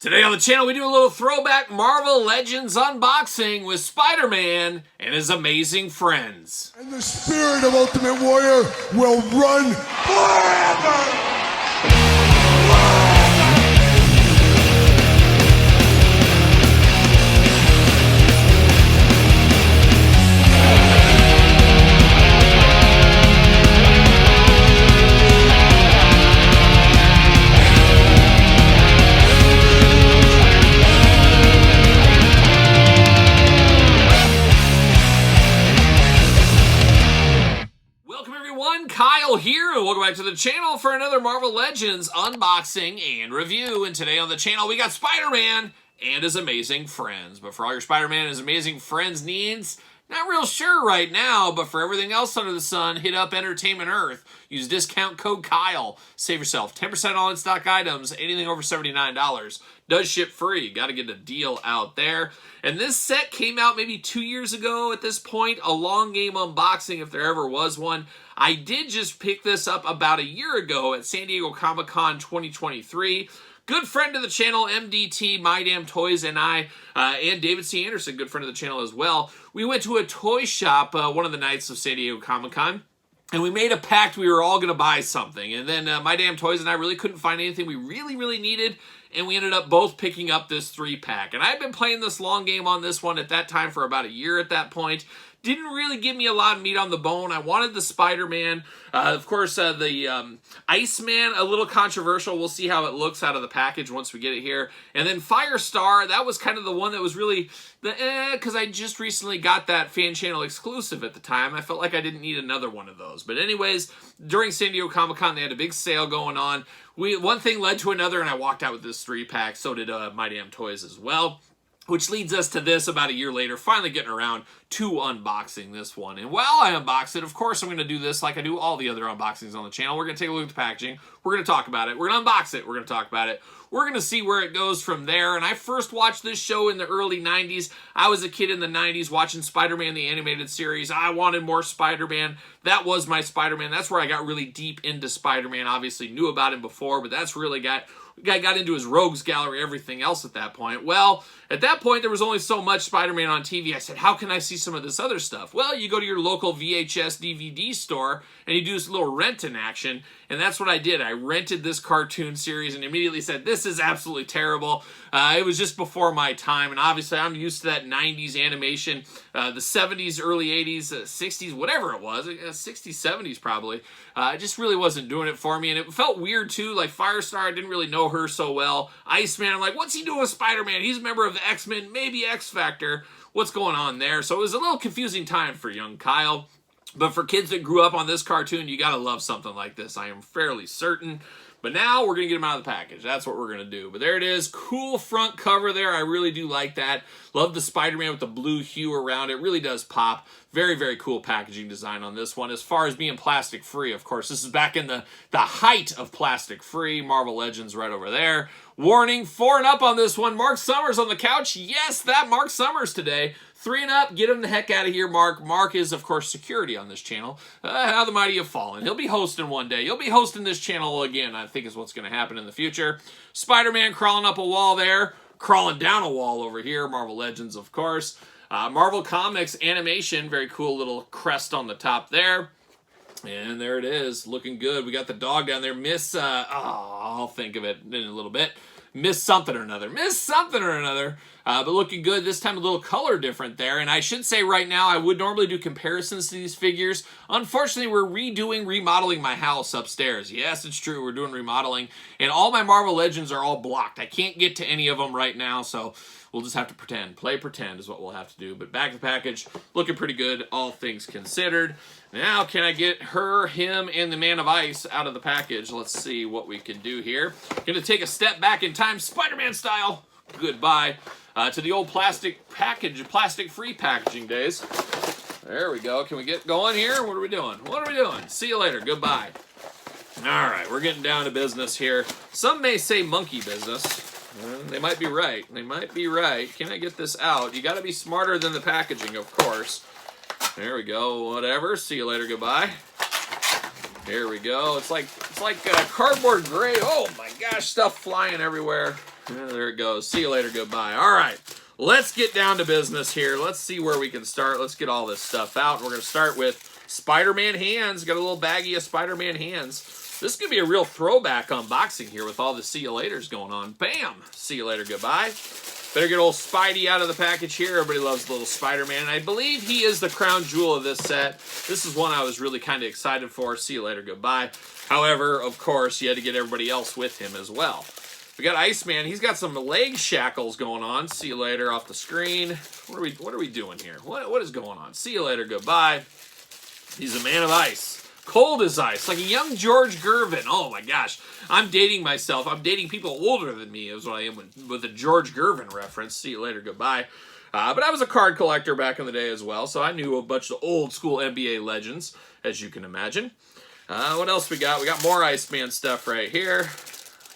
Today on the channel, we do a little throwback Marvel Legends unboxing with Spider-Man and his amazing friends. And the spirit of Ultimate Warrior will run forever! Kyle here, and welcome back to the channel for another Marvel Legends unboxing and review. And today on the channel, we got Spider-Man and his amazing friends. But for all your Spider-Man and his amazing friends needs, not real sure right now, but for everything else under the sun, hit up Entertainment Earth. Use discount code Kyle. Save yourself 10% all in-stock items, anything over $79. Does ship free. Got to get a deal out there. And this set came out maybe 2 years ago at this point. A long game unboxing if there ever was one. I did just pick this up about a year ago at San Diego Comic-Con 2023. Good friend of the channel, MDT, My Damn Toys, and I, and David C. Anderson, good friend of the channel as well. We went to a toy shop one of the nights of San Diego Comic-Con. And we made a pact we were all going to buy something. And then My Damn Toys and I really couldn't find anything we really needed. And we ended up both picking up this 3-pack. And I had been playing this long game on this one at that time for about a year at that point. Didn't really give me a lot of meat on the bone. I wanted the Spider-Man. Of course, the Iceman, a little controversial. We'll see how it looks out of the package once we get it here. And then Firestar, that was kind of the one that was really because I just recently got that fan channel exclusive at the time. I felt like I didn't need another one of those. But anyways, during San Diego Comic-Con, they had a big sale going on. One thing led to another, and I walked out with this 3-pack. So did My Damn Toys as well. Which leads us to this about a year later, finally getting around to unboxing this one. And while I unbox it, of course I'm going to do this like I do all the other unboxings on the channel. We're going to take a look at the packaging. We're going to talk about it. We're going to unbox it. We're going to talk about it. We're going to see where it goes from there. And I first watched this show in the early 90s. I was a kid in the 90s watching Spider-Man, the animated series. I wanted more Spider-Man. That was my Spider-Man. That's where I got really deep into Spider-Man. Obviously knew about him before, but that's really got into his rogues gallery, everything else at that point. Well, at that point, there was only so much Spider-Man on TV. I said, how can I see some of this other stuff? Well, you go to your local VHS DVD store, and you do this little rent in action, and that's what I did. I rented this cartoon series and immediately said, this is absolutely terrible. It was just before my time, and obviously I'm used to that 90s animation, the 70s, early 80s, 60s, whatever it was, 60s, 70s probably. It just really wasn't doing it for me, and it felt weird too. Like Firestar, I didn't really know her so well. Iceman, I'm like, what's he doing with Spider-Man? He's a member of the X-Men, maybe X-Factor. What's going on there? So it was a little confusing time for young Kyle. But for kids that grew up on this cartoon, you gotta love something like this, I am fairly certain. But now we're going to get them out of the package. That's what we're going to do. But there it is. Cool front cover there. I really do like that. Love the Spider-Man with the blue hue around it. Really does pop. Very cool packaging design on this one. As far as being plastic free, of course, this is back in the height of plastic free. Marvel Legends right over there. Warning, 4 and up on this one. Mark Summers on the couch. Yes, that Mark Summers today. 3 and up, get him the heck out of here, Mark. Mark is, of course, security on this channel. How the mighty have fallen. He'll be hosting one day. He'll be hosting this channel again, I think is what's going to happen in the future. Spider-Man crawling up a wall there. Crawling down a wall over here. Marvel Legends, of course. Marvel Comics animation. Very cool little crest on the top there. And there it is. Looking good. We got the dog down there. I'll think of it in a little bit. Miss something or another. But looking good. This time a little color different there. And I should say right now, I would normally do comparisons to these figures. Unfortunately, we're remodeling my house upstairs. Yes, it's true. We're doing remodeling. And all my Marvel Legends are all blocked. I can't get to any of them right now, so we'll just have to pretend. Play pretend is what we'll have to do. But back to the package. Looking pretty good, all things considered. Now, can I get her, him, and the Man of Ice out of the package? Let's see what we can do here. Gonna take a step back in time, Spider-Man style. Goodbye to the old plastic free packaging days. There we go. Can we get going here? What are we doing? See you later. Goodbye. All right, we're getting down to business here. Some may say monkey business. They might be right. Can I get this out? You got to be smarter than the packaging, of course. There we go. Whatever. See you later. Goodbye. Here we go. It's like cardboard gray. Oh my gosh, stuff flying everywhere. Yeah, there it goes. See you later, goodbye. All right, let's get down to business here. Let's see where we can start. Let's get all this stuff out. We're going to start with Spider-Man hands. Got a little baggie of Spider-Man hands. This is going to be a real throwback unboxing here with all the see you laters going on. Bam! See you later, goodbye. Better get old Spidey out of the package here. Everybody loves little Spider-Man. I believe he is the crown jewel of this set. This is one I was really kind of excited for. See you later, goodbye. However, of course, you had to get everybody else with him as well. We got Iceman. He's got some leg shackles going on. See you later off the screen. What are we doing here? What is going on? See you later, goodbye. He's a man of ice. Cold as ice, like a young George Gervin. Oh my gosh, I'm dating myself. I'm dating people older than me is what I am with a George Gervin reference. See you later, goodbye. But I was a card collector back in the day as well, so I knew a bunch of old school NBA legends, as you can imagine. What else we got? We got more Iceman stuff right here.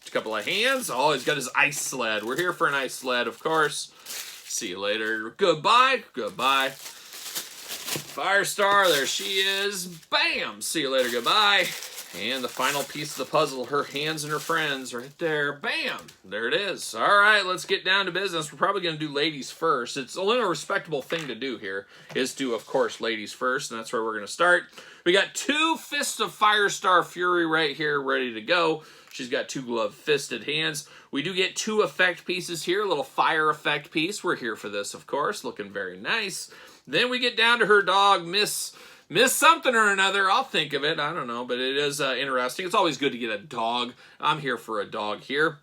A couple of hands. Oh, he's got his ice sled. We're here for an ice sled, of course. See you later, goodbye, goodbye. Firestar, there she is. Bam! See you later, goodbye. And the final piece of the puzzle, her hands and her friends, right there. Bam! There it is. All right, let's get down to business. We're probably going to do ladies first. It's only a respectable thing to do here, is to, of course, ladies first, and that's where we're going to start. We got 2 Fists of Firestar Fury right here, ready to go. She's got 2 gloved-fisted hands. We do get 2 effect pieces here, a little fire effect piece. We're here for this, of course, looking very nice. Then we get down to her dog, Miss something or another. I'll think of it. I don't know, but it is interesting. It's always good to get a dog. I'm here for a dog here.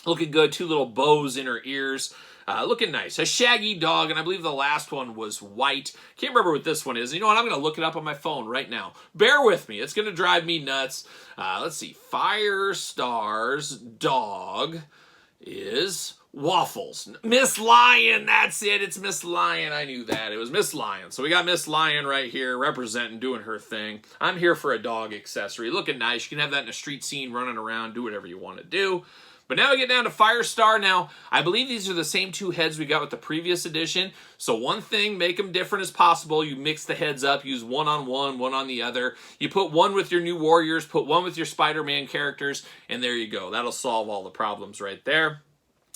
Looking good. 2 little bows in her ears. Looking nice. A shaggy dog, and I believe the last one was white. Can't remember what this one is. You know what? I'm going to look it up on my phone right now. Bear with me. It's going to drive me nuts. Let's see. Firestar's dog is Waffles. Miss Lion, that's it. It's Miss Lion. I knew that. It was Miss Lion. So we got Miss Lion right here representing, doing her thing. I'm here for a dog accessory. Looking nice. You can have that in a street scene, running around, do whatever you want to do. But now we get down to Firestar. Now, I believe these are the same 2 heads we got with the previous edition. So one thing, make them different as possible. You mix the heads up, use one on one, one on the other. You put one with your new Warriors, put one with your Spider-Man characters, and there you go. That'll solve all the problems right there.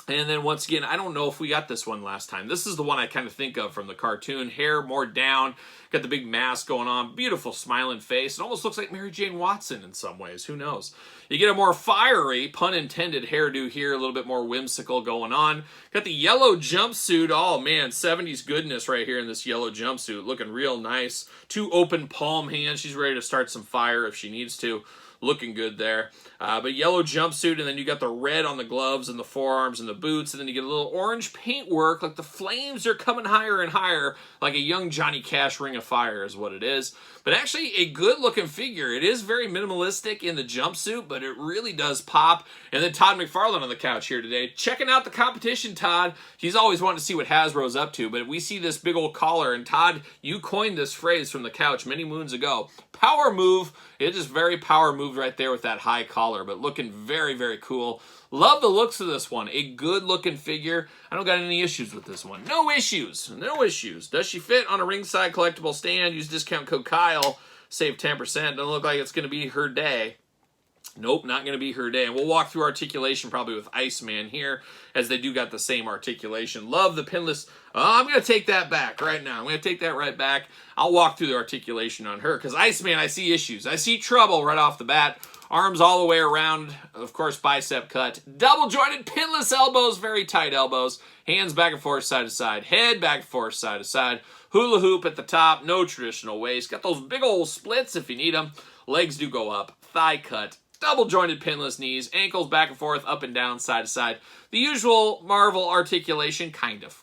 And then once again, I don't know if we got this one last time. This is the one I kind of think of from the cartoon. Hair more down, got the big mask going on, beautiful smiling face. It almost looks like Mary Jane Watson in some ways. Who knows? You get a more fiery, pun intended, hairdo here, a little bit more whimsical going on. Got the yellow jumpsuit. Oh man, 70s goodness right here in this yellow jumpsuit. Looking real nice. 2 open palm hands. She's ready to start some fire if she needs to. Looking good there. But yellow jumpsuit, and then you got the red on the gloves and the forearms and the boots, and then you get a little orange paintwork, like the flames are coming higher and higher, like a young Johnny Cash Ring of Fire is what it is. But actually a good looking figure. It is very minimalistic in the jumpsuit, but it really does pop. And then Todd McFarlane on the couch here today, checking out the competition, Todd. He's always wanting to see what Hasbro's up to, but we see this big old collar, and Todd, you coined this phrase from the couch many moons ago. Power move. It is very power move right there with that high collar, but looking very, very cool. Love the looks of this one. A good looking figure. I don't got any issues with this one. No issues. No issues. Does she fit on a ringside collectible stand? Use discount code Kyle. Save 10%. Doesn't look like it's going to be her day. Nope, not going to be her day. And we'll walk through articulation probably with Iceman here, as they do got the same articulation. Love the pinless. Oh, I'm going to take that back right now. I'm going to take that right back. I'll walk through the articulation on her, because Iceman, I see issues. I see trouble right off the bat. Arms all the way around, of course, bicep cut. Double jointed, pinless elbows, very tight elbows. Hands back and forth, side to side. Head back and forth, side to side. Hula hoop at the top, no traditional waist. Got those big old splits if you need them. Legs do go up. Thigh cut. Double jointed pinless knees, ankles back and forth, up and down, side to side. The usual Marvel articulation, kind of,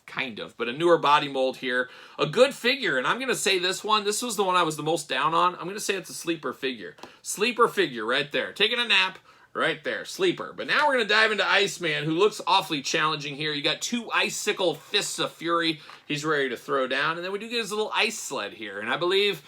but a newer body mold here. A good figure, and I'm going to say this was the one I was the most down on. I'm going to say it's a sleeper figure. Sleeper figure right there. Taking a nap right there, sleeper. But now we're going to dive into Iceman, who looks awfully challenging here. You got 2 icicle fists of fury he's ready to throw down, and then we do get his little ice sled here, and I believe...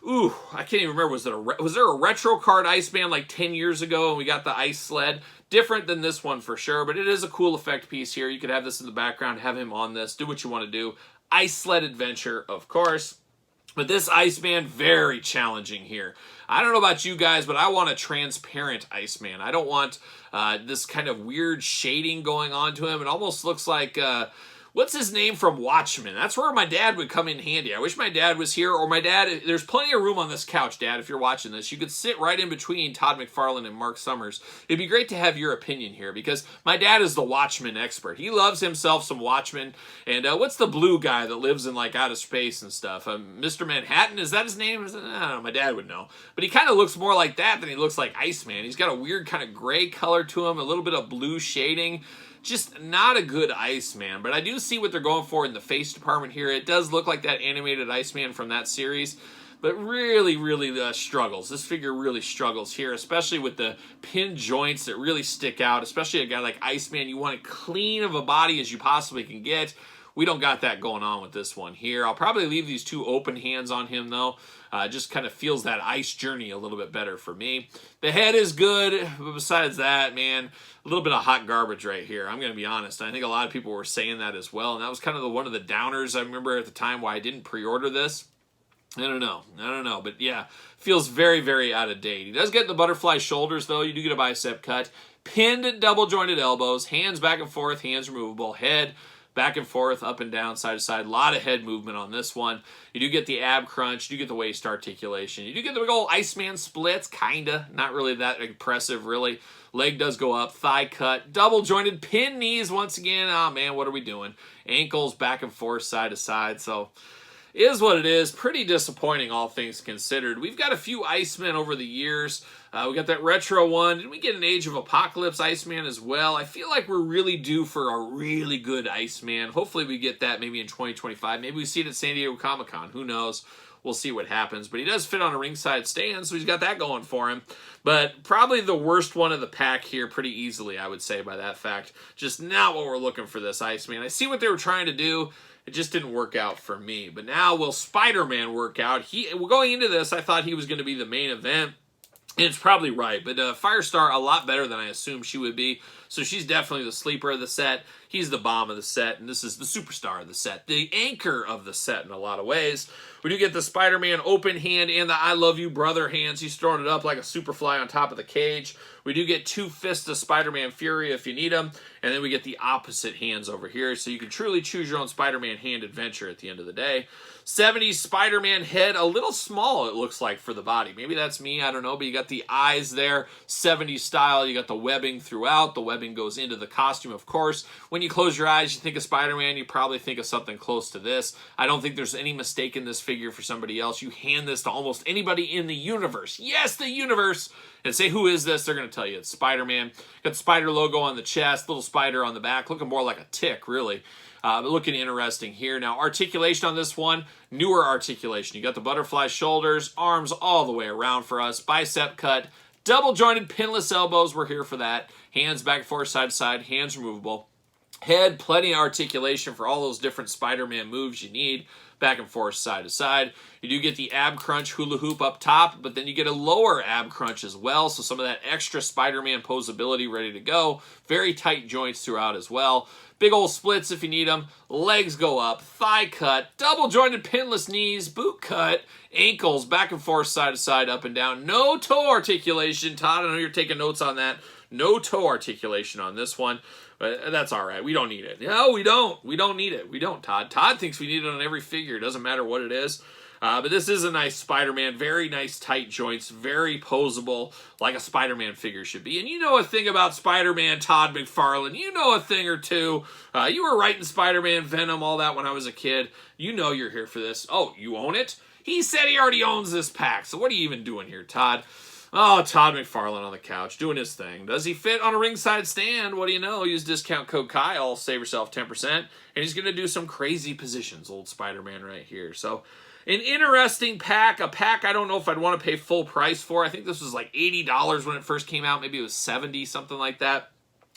Ooh, I can't even remember. Was there a retro card Iceman like 10 years ago and we got the ice sled? Different than this one for sure, but it is a cool effect piece here. You could have this in the background, have him on this, do what you want to do. Ice sled adventure, of course. But this Iceman, very challenging here. I don't know about you guys, but I want a transparent Iceman. I don't want this kind of weird shading going on to him. It almost looks like, what's his name from Watchmen? That's where my dad would come in handy. I wish my dad was here, or my dad, there's plenty of room on this couch, Dad, if you're watching this. You could sit right in between Todd McFarlane and Mark Summers. It'd be great to have your opinion here, because my dad is the Watchmen expert. He loves himself some Watchmen. And what's the blue guy that lives in, like, outer space and stuff? Mr. Manhattan, is that his name? I don't know, my dad would know. But he kind of looks more like that than he looks like Iceman. He's got a weird kind of gray color to him, a little bit of blue shading. Just not a good Iceman, but I do see what they're going for in the face department here. It does look like that animated Iceman from that series, but really struggles. This figure really struggles here, especially with the pin joints that really stick out, especially a guy like Iceman. You want it clean of a body as you possibly can get. We don't got that going on with this one here. I'll probably leave these two open hands on him, though. Just kind of feels that ice journey a little bit better for me. The head is good, but besides that, man, a little bit of hot garbage right here. I'm going to be honest. I think a lot of people were saying that as well, and that was kind of one of the downers I remember at the time why I didn't pre-order this. I don't know, but yeah, feels very out of date. He does get the butterfly shoulders, though. You do get a bicep cut. Pinned double-jointed elbows, hands back and forth, hands removable, head back and forth, up and down, side to side. A lot of head movement on this one. You do get the ab crunch. You do get the waist articulation. You do get the big old Iceman splits, kinda. Not really that impressive, really. Leg does go up. Thigh cut. Double jointed pin knees once again. Oh, man, what are we doing? Ankles back and forth, side to side. So, is what it is. Pretty disappointing, all things considered. We've got a few Icemen over the years. We got that retro one. Did we get an Age of Apocalypse Iceman as well? I feel like we're really due for a really good Iceman. Hopefully we get that maybe in 2025. Maybe we see it at San Diego Comic-Con. Who knows? We'll see what happens. But he does fit on a ringside stand, so he's got that going for him. But probably the worst one of the pack here pretty easily, I would say, by that fact. Just not what we're looking for this Iceman. I see what they were trying to do. It just didn't work out for me. But now will Spider-Man work out? Going into this, I thought he was going to be the main event. And it's probably right, but Firestar a lot better than I assumed she would be. So she's definitely the sleeper of the set. He's the bomb of the set, and this is the superstar of the set. The anchor of the set in a lot of ways. We do get the Spider-Man open hand and the I love you brother hands. He's throwing it up like a superfly on top of the cage. We do get two fists of Spider-Man Fury if you need them. And then we get the opposite hands over here. So you can truly choose your own Spider-Man hand adventure at the end of the day. 70s Spider-Man head, a little small it looks like for the body. Maybe that's me, I don't know. But you got the eyes there, 70s style. You got the webbing throughout. The webbing goes into the costume, of course. When you close your eyes, you think of Spider-Man, you probably think of something close to this. I don't think there's any mistake in this figure for somebody else. You hand this to almost anybody in the universe. Yes, the universe! And say, who is this? They're going to tell you it's Spider-Man. Got the spider logo on the chest, little spider on the back, looking more like a tick, really. But looking interesting here. Now, articulation on this one, newer articulation. You got the butterfly shoulders, arms all the way around for us, bicep cut, double-jointed pinless elbows. We're here for that. Hands back and forth, side to side, hands removable. Head, plenty of articulation for all those different Spider-Man moves you need. Back and forth, side to side. You do get the ab crunch hula hoop up top, but then you get a lower ab crunch as well, so some of that extra Spider-Man posability ready to go. Very tight joints throughout as well. Big old splits if you need them. Legs go up, thigh cut, double jointed pinless knees, boot cut, ankles back and forth, side to side, up and down. No toe articulation. Todd, I know you're taking notes on that. No toe articulation on this one. But that's all right. We don't need it. No, we don't. We don't need it. We don't, Todd. Todd thinks we need it on every figure. It doesn't matter what it is. But this is a nice Spider-Man. Very nice tight joints. Very posable, like a Spider-Man figure should be. And you know a thing about Spider-Man, Todd McFarlane. You know a thing or two. You were writing Spider-Man, Venom, all that when I was a kid. You know you're here for this. Oh, you own it? He said he already owns this pack. So what are you even doing here, Todd? Oh, Todd McFarlane on the couch, doing his thing. Does he fit on a ringside stand? What do you know? Use discount code Kyle, save yourself 10%. And he's going to do some crazy positions, old Spider-Man right here. So, an interesting pack. A pack I don't know if I'd want to pay full price for. I think this was like $80 when it first came out. Maybe it was $70, something like that.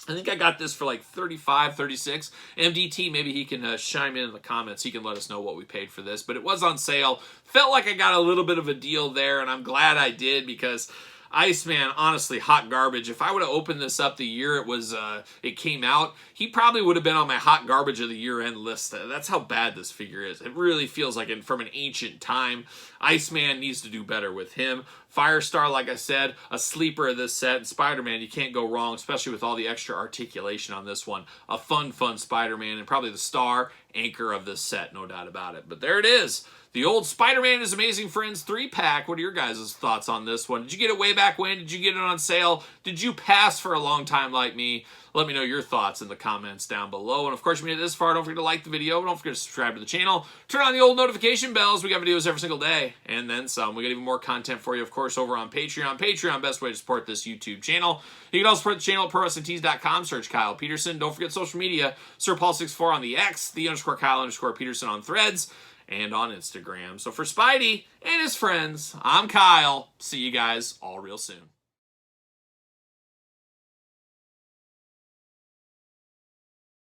I think I got this for like $35, $36. MDT, maybe he can chime in the comments. He can let us know what we paid for this. But it was on sale. Felt like I got a little bit of a deal there, and I'm glad I did because Iceman, honestly, hot garbage. If I would have opened this up the year it came out, he probably would have been on my hot garbage of the year-end list. That's how bad this figure is. It really feels like from an ancient time. Iceman needs to do better with him. Firestar, like I said, a sleeper of this set. And Spider-Man, you can't go wrong, especially with all the extra articulation on this one. A fun Spider-Man, and probably the star anchor of this set, no doubt about it. But there it is. The old Spider-Man and His Amazing Friends 3-pack. What are your guys' thoughts on this one? Did you get it way back when? Did you get it on sale? Did you pass for a long time like me? Let me know your thoughts in the comments down below. And of course, if you made it this far, don't forget to like the video. Don't forget to subscribe to the channel. Turn on the old notification bells. We got videos every single day. And then some. We got even more content for you, of course, over on Patreon. Patreon, best way to support this YouTube channel. You can also support the channel at ProWrestlingTees.com. Search Kyle Peterson. Don't forget social media. SirPaul64 on the X. _Kyle_Peterson on Threads. And on Instagram. So for Spidey and his friends, I'm Kyle. See you guys all real soon.